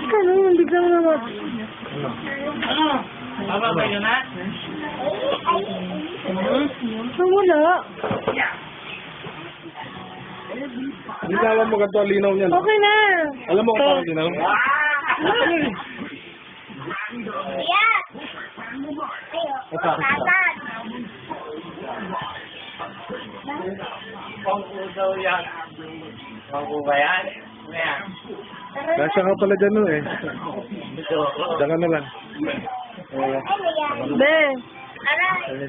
Ganun, biglang naman. Ano? Bababay ka na? Wala. Hindi na alam mo ganito ang linaw niyan. Okay na. Alam mo kung paano linaw? Yan! Tatad. Pangko daw yan. Pangko ba yan? Ano yan? Kasya ka pala dyan eh. Ito. Diyan ka na lang. Ano yan? Be. Aray!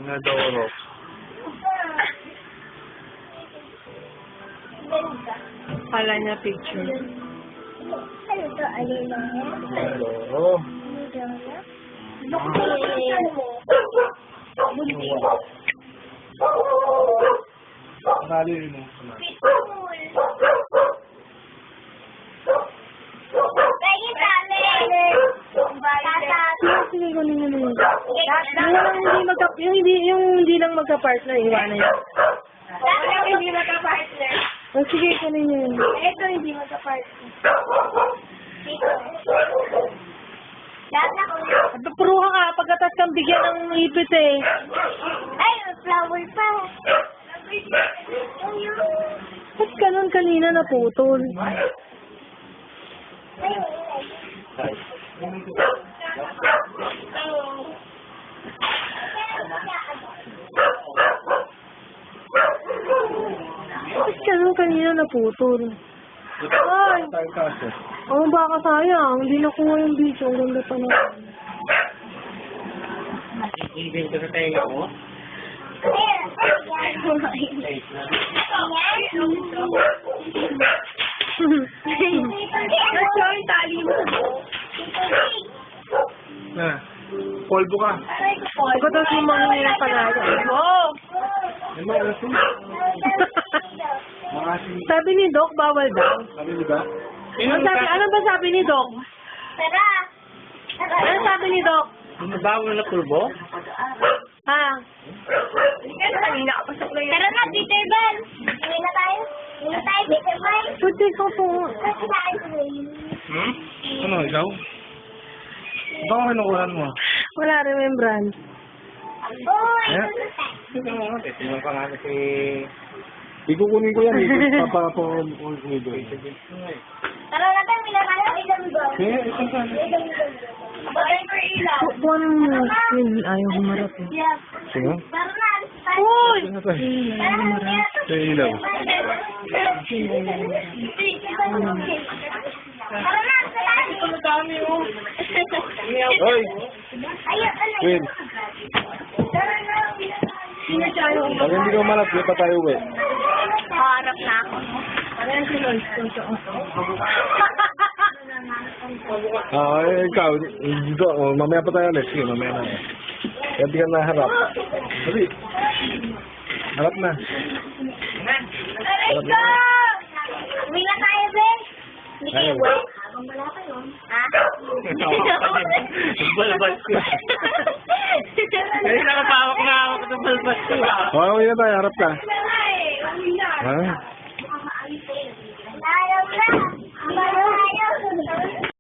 Nga doro. Pala niya picture. Ano to? Alin lang yan? Doro. Nali mo. Sige, kunin mo na yun. Yung hindi lang magka-partner, iwanan yun. Hindi magka-partner. Oh, sige, kunin mo yun. Ito hindi magka-partner. Dito. Lahat na ko. Puruha ka, pagkatas kang bigyan ng ipit eh. Ay, flower pa. Ba't ganun kanina naputol? Ba't ganun kanina naputol? Ay! Oh, baka sayang. Hindi nakuha yung video. Ang ganda pa na. Ibig ko sa tenga mo? Nasyo yung tali mo. Na. Polvo ka. Pagkatas mo mga panalo. Oh! Ano ba kasi? Makasing. Sabi ni Doc, bawal daw. Sabi niyo ba? Ano ba sabi ni Doc? Tara. Ano sabi ni Doc? Bawal na pulbo? Ha? Tara na, Peter Pan. Hindi na tayo. Hindi na tayo, Peter Pan. Puti ko po. Kasi tayo. Hmm? Ano, ikaw? Baka kinukuhan mo. Wala remembrance. Uy! Eh? Ito mo, ito pa nga si... Ikukunin ko yan eh. Papapo ko dito. Tara na tayo, may naman ang ilang doon. Eh, ito ka. Bagay ko ilaw. Kung ano mo, yun, ayaw humarap eh. Yeah. Sige. Tara na, alis tayo. Uy! Ano to? Tara na, Sa ilaw. Tara na, Ang dami mo. Hoy! ayun, ano Win. Tara na. Pag hindi ko malap, di pa tayo uwi. Harap na ako. Ikaw, dito, mamaya pa tayo ulit. Sige, mamaya na. Kaya di ka na harap. Dali. Harap na. Aray ko! Uwi na tayo, Ben. Hindi kayo Ayaw. uwi. Habang wala pa yun. Ha? Balbas ko. Ay, nakapawak na ako sa balbas ko. Okay na tayo, harap ka. Uwi na. Ha?